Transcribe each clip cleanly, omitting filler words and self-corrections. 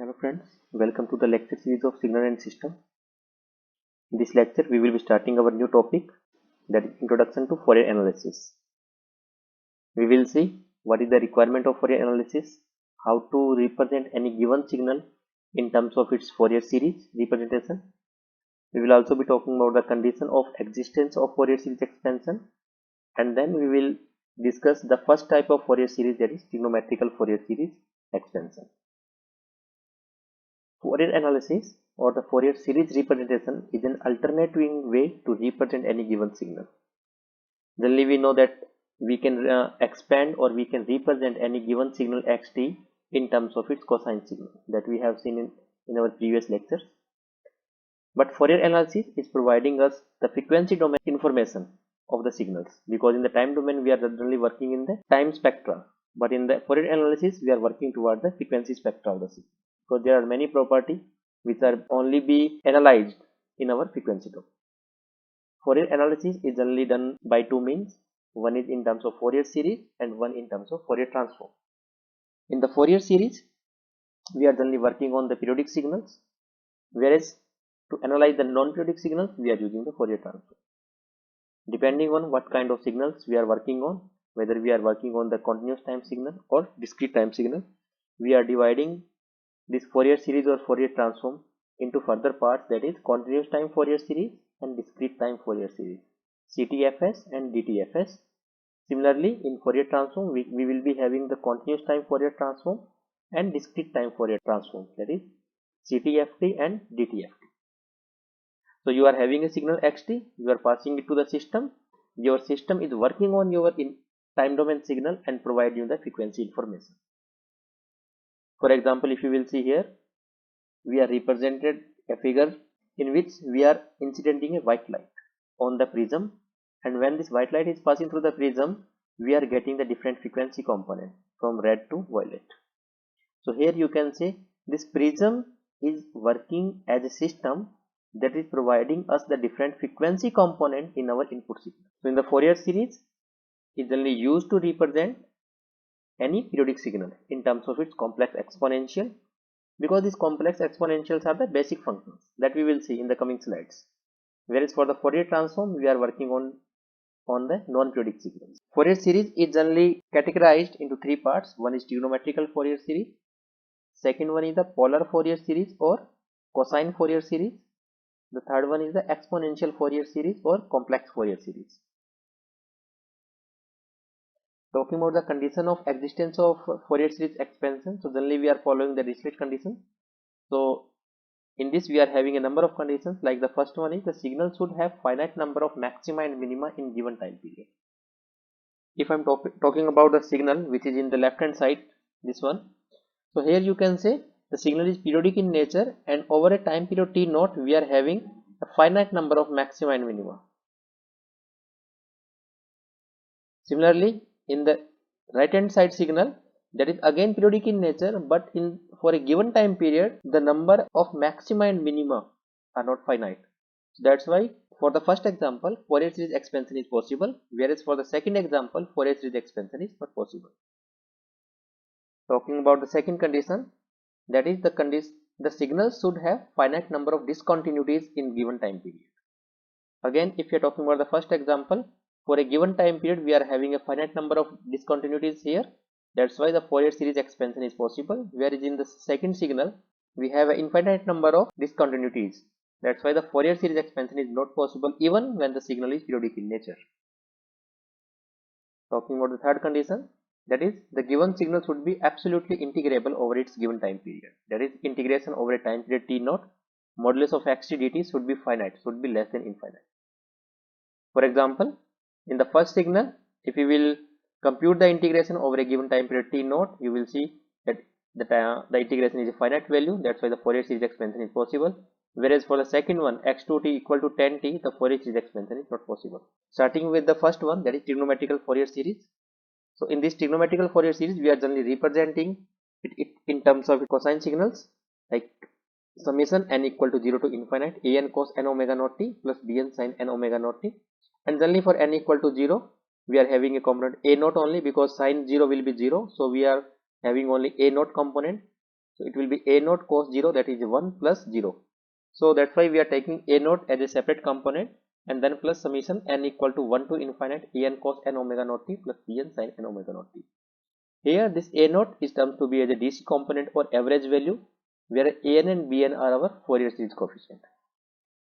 Hello friends, welcome to the lecture series of Signal and System. In this lecture, we will be starting our new topic, that is Introduction to Fourier Analysis. We will see what is the requirement of Fourier analysis, how to represent any given signal in terms of its Fourier series representation. We will also be talking about the condition of existence of Fourier series expansion, and then we will discuss the first type of Fourier series, that is trigonometrical Fourier series expansion. Fourier analysis or the Fourier series representation is an alternative way to represent any given signal. Generally, we know that we can expand or we can represent any given signal xt in terms of its cosine signal that we have seen in our previous lectures. But Fourier analysis is providing us the frequency domain information of the signals, because in the time domain we are generally working in the time spectra, but in the Fourier analysis we are working toward the frequency spectra of the signal. So there are many properties which are only be analyzed in our frequency domain. Fourier analysis is generally done by two means. One is in terms of Fourier series and one in terms of Fourier transform. In the Fourier series, we are generally working on the periodic signals, whereas to analyze the non-periodic signals, we are using the Fourier transform. Depending on what kind of signals we are working on, whether we are working on the continuous time signal or discrete time signal, we are dividing this Fourier series or Fourier transform into further parts, that is continuous time Fourier series and discrete time Fourier series, CTFS and DTFS. Similarly, in Fourier transform, we will be having the continuous time Fourier transform and discrete time Fourier transform, that is CTFT and DTFT. So you are having a signal xt, you are passing it to the system, your system is working on your time domain signal and provide you the frequency information. For example, if you will see here, we are represented a figure in which we are incidenting a white light on the prism, and when this white light is passing through the prism, we are getting the different frequency component from red to violet. So here you can say this prism is working as a system that is providing us the different frequency component in our input signal. So in the Fourier series is generally used to represent any periodic signal in terms of its complex exponential, because these complex exponentials are the basic functions that we will see in the coming slides. Whereas for the Fourier transform, we are working on the non-periodic signals. Fourier series is generally categorized into three parts. One is trigonometrical Fourier series, second one is the polar Fourier series or cosine Fourier series, the third one is the exponential Fourier series or complex Fourier series. Talking about the condition of existence of Fourier series expansion, so generally we are following the Dirichlet condition. So in this we are having a number of conditions, like the first one is the signal should have finite number of maxima and minima in given time period. If I am talking about the signal which is in the left hand side, this one, so here you can say the signal is periodic in nature and over a time period t naught we are having a finite number of maxima and minima. Similarly, in the right hand side signal, that is again periodic in nature, but for a given time period the number of maxima and minima are not finite. So that's why for the first example Fourier series expansion is possible, whereas for the second example Fourier series expansion is not possible. Talking about the second condition, that is the signal should have finite number of discontinuities in given time period. Again, if you are talking about the first example, for a given time period we are having a finite number of discontinuities here, that's why the Fourier series expansion is possible, whereas in the second signal we have an infinite number of discontinuities, that's why the Fourier series expansion is not possible even when the signal is periodic in nature. Talking about the third condition, that is the given signal should be absolutely integrable over its given time period, that is integration over a time period t naught, modulus of xt dt should be finite, should be less than infinite. For example, in the first signal, if you will compute the integration over a given time period t naught, you will see that the integration is a finite value, that's why the Fourier series expansion is possible. Whereas for the second one, x2t equal to 10t, the Fourier series expansion is not possible. Starting with the first one, that is trigonometrical Fourier series. So in this trigonometrical Fourier series, we are generally representing it in terms of cosine signals, like summation n equal to 0 to infinite an cos n omega naught t plus bn sin n omega naught t, and generally for n equal to 0 we are having a component a naught only, because sin 0 will be 0, so we are having only a naught component. So it will be a naught cos 0, that is 1 plus 0. So that's why we are taking a naught as a separate component and then plus summation n equal to 1 to infinite an cos n omega naught t plus bn sin n omega naught t. Here this a naught is termed to be as a DC component or average value, where an and bn are our Fourier series coefficient.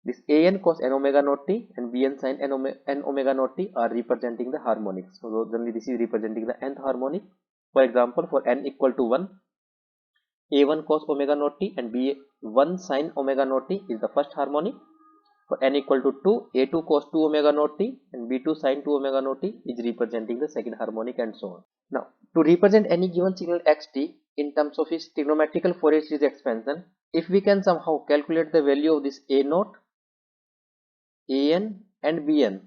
This an cos n omega naught t and bn sin n omega naught t are representing the harmonics. So generally this is representing the nth harmonic. For example, for n equal to 1, a1 cos omega naught t and b1 sin omega naught t is the first harmonic. For n equal to 2, a2 cos 2 omega naught t and b2 sin 2 omega naught t is representing the second harmonic, and so on. Now, to represent any given signal xt in terms of its trigonometrical Fourier series expansion, if we can somehow calculate the value of this a naught, an and bn,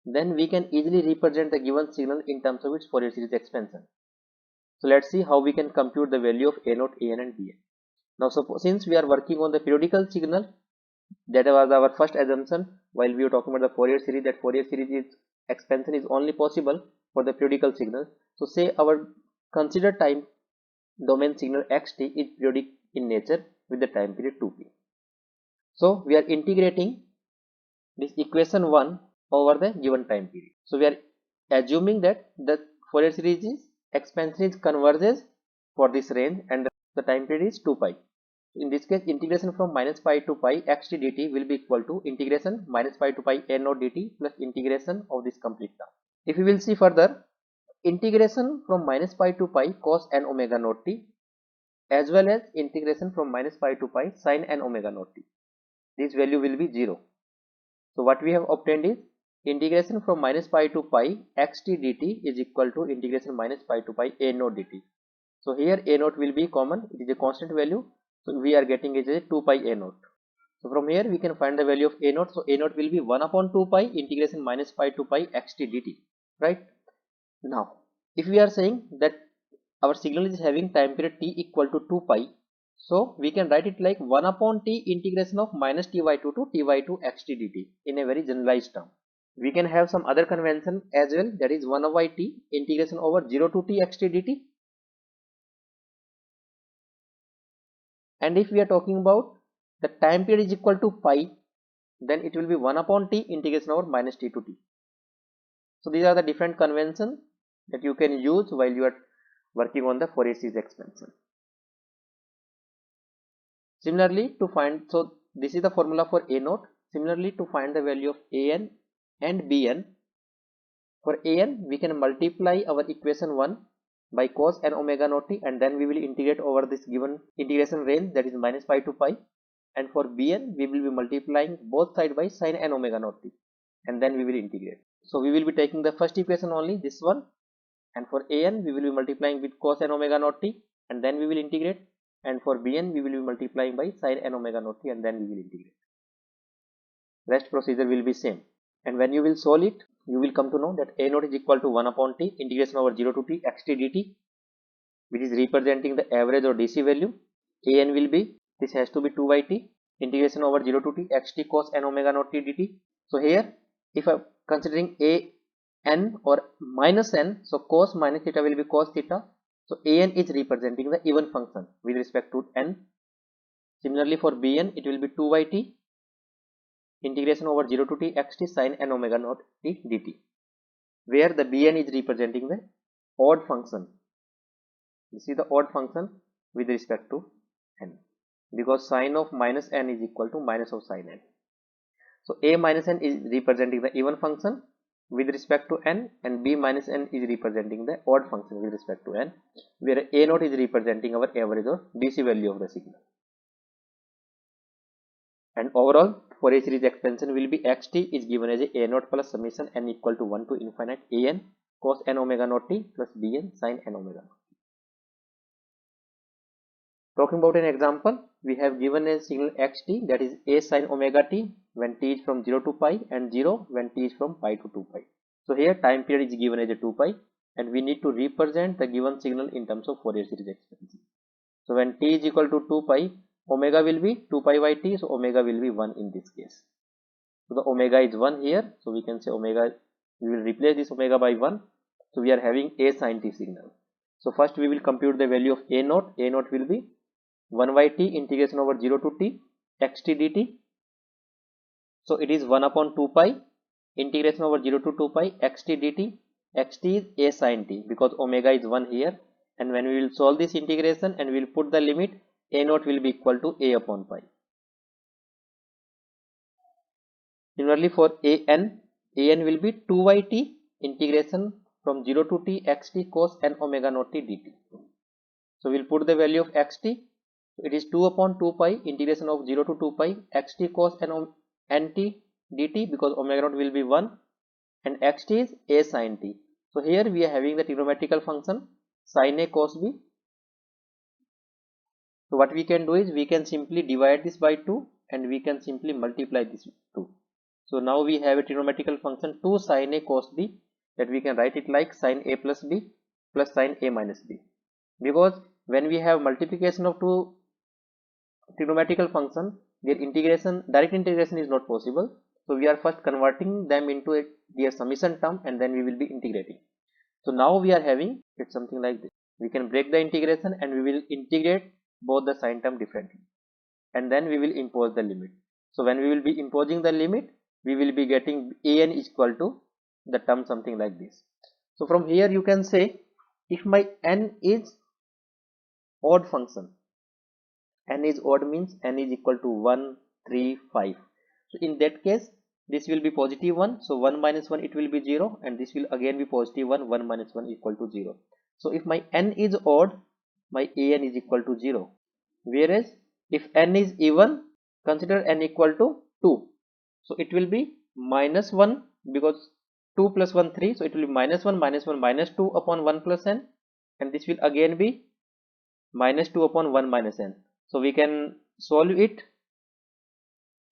then we can easily represent the given signal in terms of its Fourier series expansion. So let's see how we can compute the value of a naught, an and bn. Now suppose, since we are working on the periodical signal, that was our first assumption while we were talking about the Fourier series, that Fourier series expansion is only possible for the periodical signal. So say our considered time domain signal xt is periodic in nature with the time period 2p. So we are integrating this equation 1 over the given time period. So we are assuming that the Fourier series expansion is converges for this range and the time period is 2 pi. In this case, integration from minus pi to pi xt dt will be equal to integration minus pi to pi a naught dt plus integration of this complete term. If we will see further, integration from minus pi to pi cos n omega naught t as well as integration from minus pi to pi sin n omega naught t, this value will be 0. So what we have obtained is integration from minus pi to pi xt dt is equal to integration minus pi to pi a naught dt. So here a naught will be common, it is a constant value. So we are getting it as a 2 pi a naught. So from here we can find the value of a naught. So a naught will be 1 upon 2 pi integration minus pi to pi xt dt, right? Now if we are saying that our signal is having time period t equal to 2 pi, so we can write it like 1 upon t integration of minus ty2 to ty2 xt dt in a very generalized term. We can have some other convention as well, that is 1 over t integration over 0 to t xt dt. And if we are talking about the time period is equal to pi, then it will be 1 upon t integration over minus t to t. So these are the different conventions that you can use while you are working on the Fourier series expansion. Similarly, to find, so this is the formula for a naught. Similarly, to find the value of an and bn, for an we can multiply our equation 1 by cos n omega naught t and then we will integrate over this given integration range, that is minus pi to pi, and for bn we will be multiplying both side by sin n omega naught t and then we will integrate. So we will be taking the first equation only, this one, and for an we will be multiplying with cos n omega naught t and then we will integrate, and for bn we will be multiplying by sin n omega naught t and then we will integrate. Rest procedure will be same, and when you will solve it, you will come to know that a naught is equal to 1 upon t integration over 0 to t xt dt, which is representing the average or DC value. An will be, this has to be 2 by t integration over 0 to t xt cos n omega naught t dt. So here if I am considering a n or minus n, so cos minus theta will be cos theta. So an is representing the even function with respect to n. Similarly for bn it will be 2 by t integration over 0 to t xt sin n omega naught t dt, where the bn is representing the odd function. This is the odd function with respect to n, because sin of minus n is equal to minus of sin n. So a minus n is representing the even function with respect to n, and b minus n is representing the odd function with respect to n, where a naught is representing our average or DC value of the signal. And overall Fourier series expansion will be xt is given as a naught plus summation n equal to 1 to infinite an cos n omega naught t plus bn sin n omega naught t. Talking about an example, we have given a signal xt, that is a sin omega t when t is from 0 to pi and 0 when t is from pi to 2 pi. So here time period is given as a 2 pi and we need to represent the given signal in terms of Fourier series expansion. So when t is equal to 2 pi, omega will be 2 pi by t, so omega will be 1 in this case. So the omega is 1 here, so we can say omega, we will replace this omega by 1. So we are having a sin t signal. So first we will compute the value of a naught will be 1 by t integration over 0 to t xt dt. So it is 1 upon 2 pi integration over 0 to 2 pi xt dt. Xt is a sin t because omega is 1 here, and when we will solve this integration and we will put the limit, a naught will be equal to a upon pi. Similarly for an will be 2 by t integration from 0 to t xt cos n omega naught t dt. So we'll put the value of xt. It is 2 upon 2 pi integration of 0 to 2 pi xt cos n t dt because omega naught will be 1 and xt is a sin t. So here we are having the trigonometrical function sin a cos b. So what we can do is we can simply divide this by 2 and we can simply multiply this 2. So now we have a trigonometrical function 2 sin a cos b, that we can write it like sin a plus b plus sin a minus b, because when we have multiplication of two trigonometrical function, their integration, direct integration is not possible. So we are first converting them into their summation term and then we will be integrating. So now we are having it something like this. We can break the integration and we will integrate both the sign term differently, and then we will impose the limit. So when we will be imposing the limit, we will be getting an is equal to the term something like this. So from here you can say, if my n is odd function, n is odd means n is equal to 1, 3, 5. So in that case this will be positive 1, so 1 minus 1 it will be 0, and this will again be positive 1, 1 minus 1 equal to 0. So if my n is odd, my an is equal to 0, whereas if n is even, consider n equal to 2, so it will be minus 1 because 2 plus 1 3, so it will be minus 1 minus 1 minus 2 upon 1 plus n, and this will again be minus 2 upon 1 minus n. So we can solve it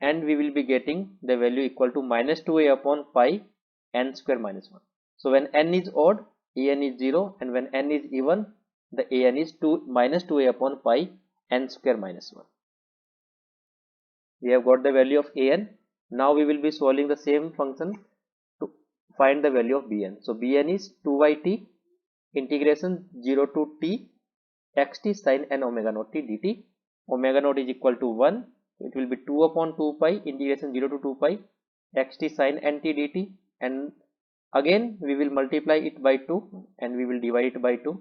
and we will be getting the value equal to minus 2a upon pi n square minus 1. So when n is odd, an is 0, and when n is even, the an is 2 minus 2a upon pi n square minus 1. We have got the value of an. Now we will be solving the same function to find the value of bn. So bn is 2 by t integration 0 to t xt sin n omega naught t dt. Omega naught is equal to 1, it will be 2 upon 2 pi integration 0 to 2 pi xt sin n t dt, and again we will multiply it by 2 and we will divide it by 2,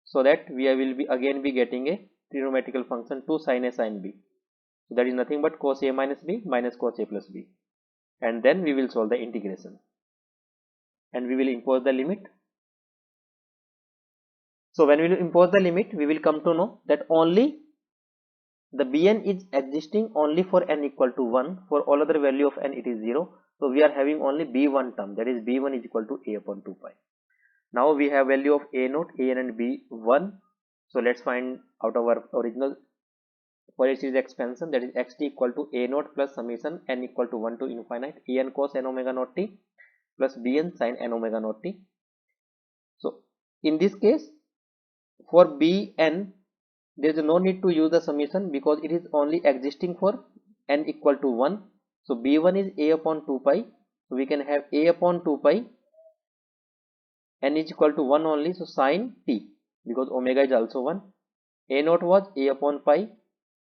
so that we will be again be getting a trigonometrical function 2 sin a sin b. So that is nothing but cos a minus b minus cos a plus b, and then we will solve the integration and we will impose the limit. So when we will impose the limit, we will come to know that only the bn is existing only for n equal to 1, for all other value of n it is 0. So we are having only b1 term, that is b1 is equal to a upon 2 pi. Now we have value of a naught, an and b1. So let's find out our original Fourier series expansion, that is xt equal to a naught plus summation n equal to 1 to infinite en cos n omega naught t plus bn sin n omega naught t. So in this case for bn there is no need to use the summation because it is only existing for n equal to 1. So b1 is a upon 2 pi, so we can have a upon 2 pi, n is equal to 1 only, so sin t, because omega is also 1. A naught was a upon pi,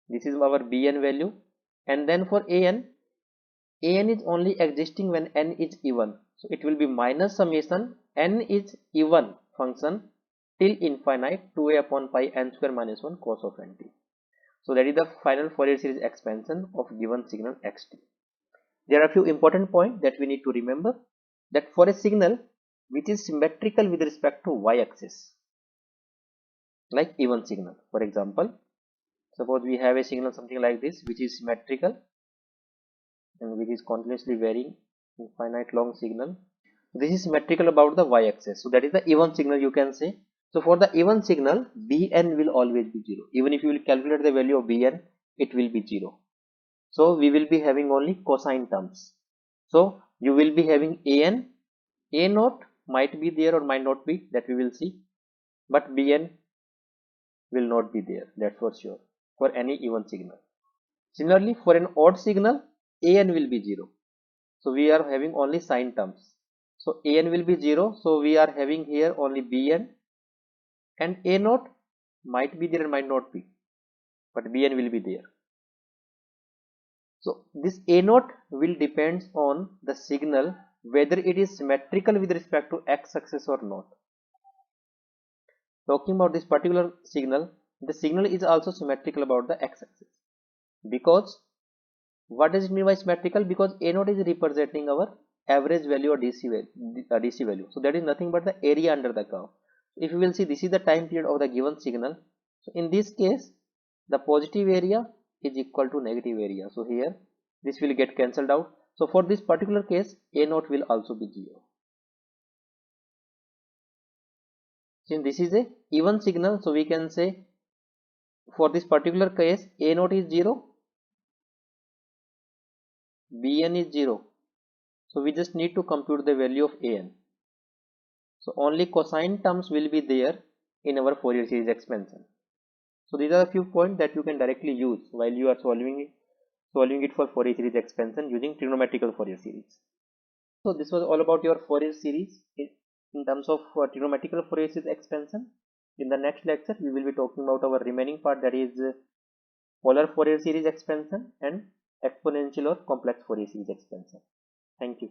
this is our bn value, and then for an is only existing when n is even, so it will be minus summation n is even function till infinite 2a upon pi n square minus 1 cos of nt. So that is the final Fourier series expansion of given signal xt. There are a few important points that we need to remember, that for a signal which is symmetrical with respect to y-axis, like even signal, for example, suppose we have a signal something like this which is symmetrical and which is continuously varying infinite long signal. This is symmetrical about the y-axis, so that is the even signal you can say. So for the even signal, bn will always be 0. Even if you will calculate the value of bn, it will be 0. So we will be having only cosine terms. So you will be having an, a naught might be there or might not be, that we will see, but bn will not be there, that's for sure, for any even signal. Similarly for an odd signal, an will be 0. So we are having only sine terms. So an will be 0, so we are having here only bn, and a naught might be there and might not be. but Bn will be there. So this A naught will depends on the signal whether it is symmetrical with respect to x axis or not. Talking about this particular signal, the signal is also symmetrical about the x axis. Because what does it mean by symmetrical? Because A naught is representing our average value or DC value. So that is nothing but the area under the curve. If you will see, this is the time period of the given signal. So in this case, the positive area is equal to negative area. So here this will get cancelled out. So for this particular case, A naught will also be 0. Since this is a even signal, so we can say for this particular case, A naught is 0, Bn is 0. So we just need to compute the value of An. So only cosine terms will be there in our Fourier series expansion. So these are a few points that you can directly use while you are solving it for Fourier series expansion using trigonometrical Fourier series. So this was all about your Fourier series in terms of trigonometrical Fourier series expansion. In the next lecture, we will be talking about our remaining part, that is polar Fourier series expansion and exponential or complex Fourier series expansion. Thank you.